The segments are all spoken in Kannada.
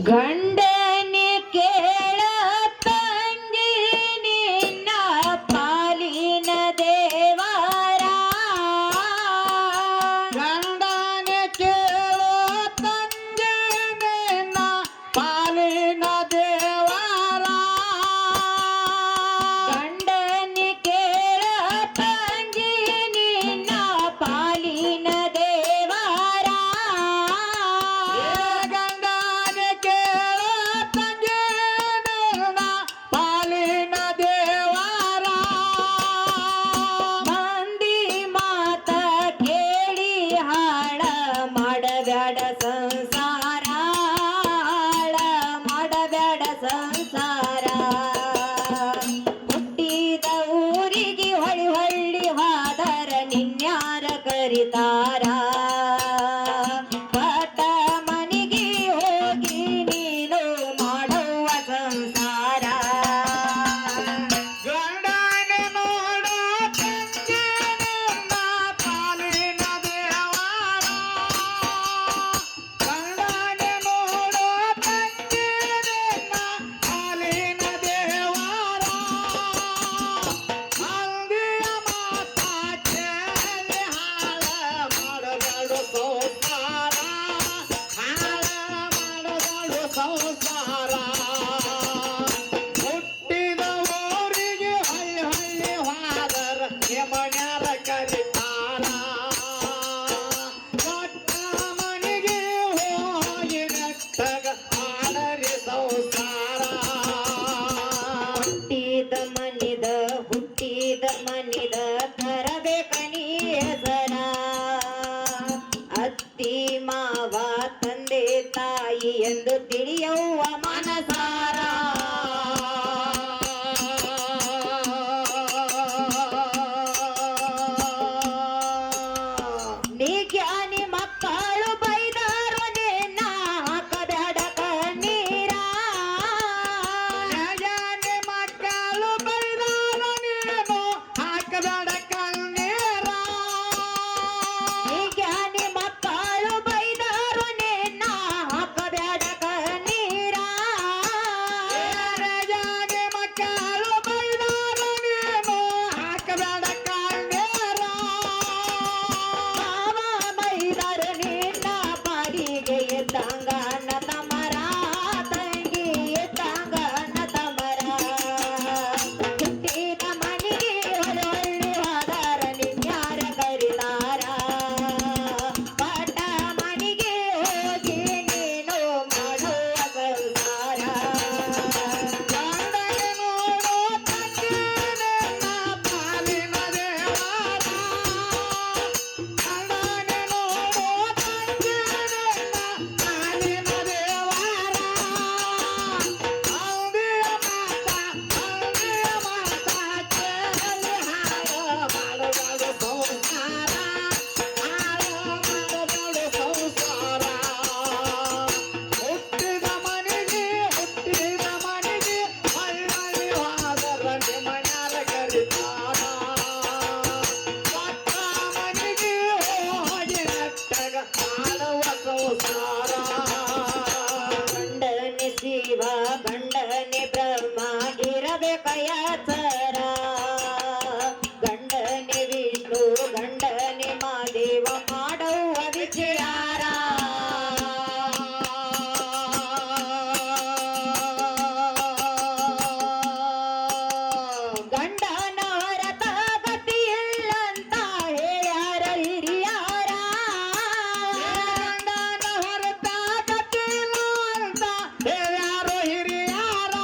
ಗಂಡನೆ ಕೇಳ ತಂಗಿ ನಿನ್ನ ಪಾಲಿನ ದೇವರ ಗಂಡನೆ ಕೇಳ ತಂಗಿ ನಿನ್ನ ಪಾಲಿನ ದೇವರ ಗಂಡನೆ ಕೇಳ ತಂಗಿ ನಿನ್ನ ಪಾಲಿನ ದೇವರ ಗಂಡನೆ ಕೇಳ ತಂಗಿ ನಿನ್ನ ಪಾಲಿನ ದೇವರ ಮಂದಿ ಮಾತ ಕೇಳಿ ಹಾಳ ಮಾಡಬೇಡ ಸಂಸಾರ ಹಾಳ ಮಾಡಬೇಡ ಸಂಸಾರ ಹುಟ್ಟಿದ ಊರಿಗೆ ಹೊಳಿ ಹೊಳ್ಳಿ ಹಾದರ ನಿನ್ಯಾರ ಕರಿತಾರ ಪಟ ಮನಿಗೆ ಹೋಗಿ ನೀನು ಮಾಡುವ ಸಂಸಾರ ಗಂಡನೆ ನೋಡ ತಂಗಿ ನಿನ್ನ ಪಾಲಿನ ದೇವರ ಗಂಡನೆ ನೋಡ ತಂಗಿ ನಿನ್ನ ಪಾಲಿನ ದೇವರ ಮಂದಿಯ ಮಾತ ಕೇಳಿ ಹಾಳ ಮಾಡಬೇಡ ಸಂಸಾರ ಹಾಳ ಮಾಡಬೇಡ ಸಂಸಾರ ಹುಟ್ಟಿದ ಊರಿಗೆ ಹಳ್ಳಿ ಹಳ್ಳಿ ಹೋದರ ಯಮನ್ಯಾರ ಕರಿತಾರ ಕೊಟ್ಟ ಮನೆಗೆ ಹೋಗಿ ನೆಟ್ಟಗ ಆಡರಿ ಸಂಸಾರ ಹುಟ್ಟಿದ ಮನಿದ ತರಬೇಕ ನೀ ಹೆಸರ ಅತ್ತಿ ಮಾವ ತಂದೆ ತಾಯಿ ಎಂದು ತಿಳಿಯವ್ವ ಮನಸಾರ ನೀ ಜ್ಞಾನಿ ಮಕ್ಕಳು ಬೈದಾರು ನಿನ್ನ ಹಾಕಬೇಡ ಕಣ್ಣೀರ ರಾಜಾನೆ ಮಕ್ಕಳು ಬೈದಾರ ನೀನು ಹಾಕಬೇಡ ಕಣ್ಣೀರ ನೀ ಜ್ಞಾನಿ ಮಕ್ಕಳು ಬೈದಾರು ನಿನ್ನ ಹಾಕಬೇಡ ಕಣ್ಣೀರ ರಾಜಾನೆ ಮಕ್ಕಳು ಬೈದಾರ ನೀನು ಹಾಕಬೇಡ ಕಣ್ಣೀರ ಮಾವ ಬೈದರು ನಿನ್ನ ಪಾಡಿಗೆ ಎದ್ದಂಗ ಅನ್ನ ತಮರ ತಂಗಿ ಎದ್ದಂಗ ಅನ್ನ ತಮರ ಹುಟ್ಟಿದ ಮನೆಗೆ ಹೊಳ್ಳಿ ಹೋದರ ನಿನ್ಯಾರ ಕರಿತಾರ ಪಟ ಮನೆಗೆ ಹೋಗಿ ನೀನು ಮಾಡುವ ಸಂಸಾರ ಗಂಡನೆ ನೋಡೋ ತಂಗಿ ನಿನ್ನ ಪಾಲಿನ ದೇವರ ಗಂಡನೆ ನೋಡೋ ತಂಗಿ ನಿನ್ನ ಪಾಲಿನ ದೇವರ ಅಂದಿಯ ಮಾತ ಕೇಳಿ ಹಾಳ ಮಾಡಬೇಡ ಸಂಸಾರ ಹಾಳ ಮಾಡಬೇಡ ಸಂಸಾರ ಹುಟ್ಟಿದ ಮನೆಗೆ ಹಳ್ಳಿ ಹೋದರ ನಿಮ್ಮನ್ಯಾರ ಕರಿತಾರ ಕೊಟ್ಟ ಮನೆಗೆ ಹೋಗಿ ನೆಟ್ಟಗ ಆಡುವ ಸಂಸಾರ ಗಂಡನೆ ಶಿವ ಗಂಡನೆ ಬ್ರಹ್ಮ ಇರಬೇಕ ಯಾತರ ಗಂಡನೆ ವಿಷ್ಣು ಗಂಡನೆ ಮಾದೇವ ಮಾಡುವ ವಿಚಾರ ಗಂಡನ ಹೊರತ ಗತಿ ಇಲ್ಲಂತ ಹೇಳ್ಯಾರ ಹಿರಿಯಾರ ಗಂಡನ ಹೊರತ ಗತಿಲ್ಲ ಅಂತ ಹೇಳ್ಯಾರೋ ಹಿರಿಯಾರ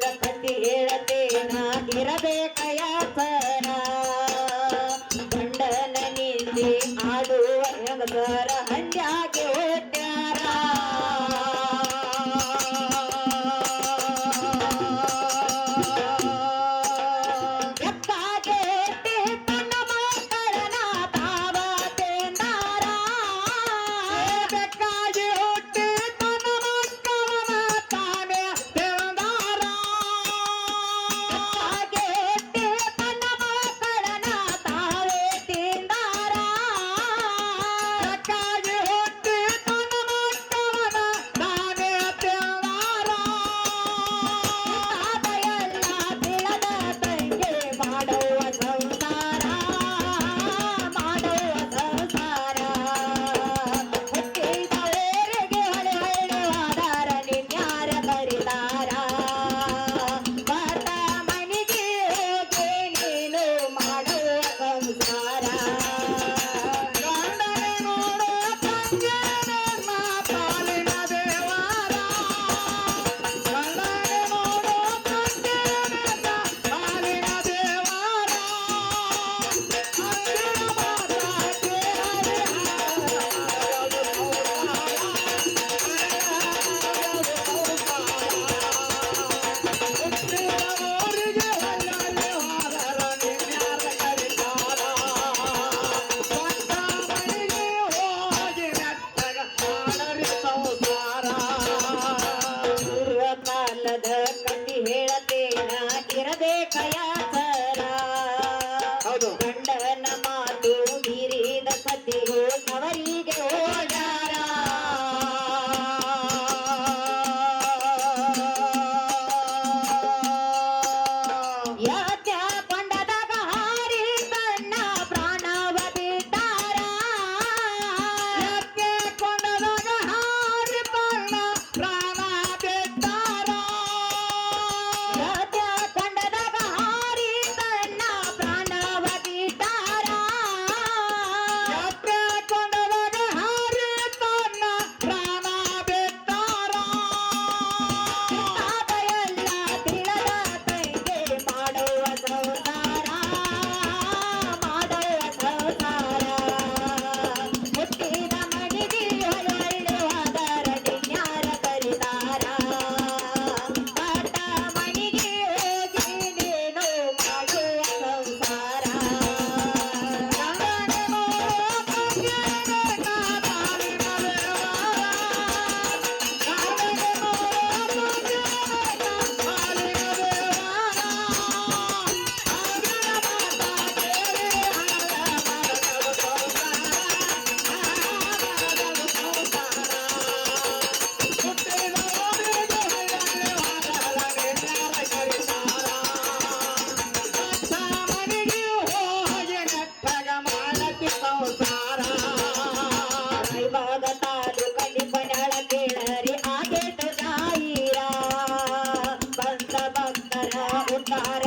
ಮೀರಿದ ಕತಿ ಹೇಳತೇನ ಇರಬೇಕ ಯಾಸನ ಗಂಡನ ನಿಂದಿ ಆಡುವ ಹೆಂಗಸರ ಹಂಡ್ಯಾಗೆ ಓಟ್ಯಾರ ಎಕ್ಕಾಗೆ ಎತ್ತಿ ತನ್ನ ಮಕ್ಕಳನ್ನ ತಾವ ತಿಂದಾರ ಬೇಕಾಗಿ ಹುಟ್ಟಿ ತನ್ನ ಮಕ್ಕಳನ್ನ ತಾನೇ ತಿಂದಾರ ಎಕ್ಕಾಗೆ ಎತ್ತಿ ತನ್ನ ಮಕ್ಕಳನ್ನ ತಾವೇ ತಿಂದಾರ ಬೇಕಾಗಿ ಹುಟ್ಟಿ ತನ್ನ ಮಕ್ಕಳನ್ನ ತಾನೇ ತಿಂದಾರ ತಾತ ಎಲ್ಲ ತಿಳದ ತಂಗೆ ಮಾಡುವ ಸಂಸಾರ ಹುಟ್ಟಿದವರಿಗೆ ಹೊಳೆ ಹೊಳೆವಾದಾರ ನಿನ್ಯಾರ ಕರಿತಾರ ಬತ್ತ ಮನಿಗೆ ಹೋಗಿ ನೀನು ಮಾಡುವ ಸಂಸಾರ ಗಂಡನೆ ನೋಡು ತಂಗೆ ನನ್ನ ಪಾಲಿನ ದೇವರ ಗಂಡನೆ ನೋಡು ತಂಗೆ ನನ್ನ ಪಾಲಿನ ದೇವರ ಅಂದಿನ ಮಾತ ಕೇಳಿ ಹುಟ್ಟಿದವರಿಗೆ ಹೊಳ್ಳಲ್ಲಿ ಹೋದರ ನಿನ್ಯಾರ ಕರಿತಾರ ಸ್ವಂತ ಮನೆಗೆ ಹೋಗಿ ನೆಟ್ಟಗ ಮಾಡರಿ ಸಂಸಾರ ಪೂರ್ವಕಾಲದ ಕಥೆ ಹೇಳತೇನ ಇರಬೇಕ ಯಾಸರ ಹೌದು. ಗಂಡನ ಮಾತು ಮೀರಿದ ಸತಿಯು ಅವರಿಗೆ ಹೋಗ್ಯಾರ ಯಾತ್ಯ ಕೊಂಡದಾಗ ಹಾರಿ ತನ್ನ ಪ್ರಾಣವ ಬಿಟ್ಟಾರ ಯಾಕೆ ಕೊಂಡದಾಗ ಹಾರಿ ತನ್ನ ಪ್ರಾಣ ಬಿಟ್ಟಾರ ಯಾತ್ಯ ಕೊಂಡದಾಗ ಹಾರಿ ತನ್ನ ಪ್ರಾಣವ ಬಿಟ್ಟಾರ ಯಾಕೆ ಕೊಂಡದಾಗ ಹಾರಿ ತನ್ನ ಪ್ರಾಣ ಬಿಟ್ಟಾರ ತಾತ ಎಲ್ಲ ತಿಳದ ತಂಗೆ ಮಾಡುವ ಸಂಸಾರ ಹುಟ್ಟಿದ ಮನಿಗೆ ಹೊಳೆಯುವುದರ ನಿನ್ಯಾರ ಕರಿತಾರ ಬತ್ತ ಮನಿಗೆ ಹೋಗಿ ನೀನು ಮಾಡುವ ಸಂಸಾರ ಗಂಡನೆ ನೋಡು ತಂಗೆ ನನ್ನ ಪಾಲಿನ ದೇವರ ಗಂಡನೆ ನೋಡು ತಂಗೆ ನನ್ನ ಪಾಲಿನ ದೇವರ ಅಂದಿನ ಮಾತ ಕೇಳಿ ಹಣದ ಮಾಡದು ಸಂಸಾರ ಹುಟ್ಟಿದವರಿಗೆ ಹೊಳ್ಳಲ್ಲಿ ಹೋದರ ನಿನ್ಯಾರ ಕರಿತಾರ ಸ್ವಂತ ಮನೆಗೆ ಹೋಗಿ ನೆಟ್ಟಗ ಮಾಡತಿ ಸಂಸಾರ ರಾಯಬಾಗ ತಾಲೂಕಲ್ಲಿ ಪಣಳ ಕೇಳರಿ ಆಗೇತು ಜಾಯಿರ ಬಂದ ಭಕ್ತರ ಉದ್ಧಾರ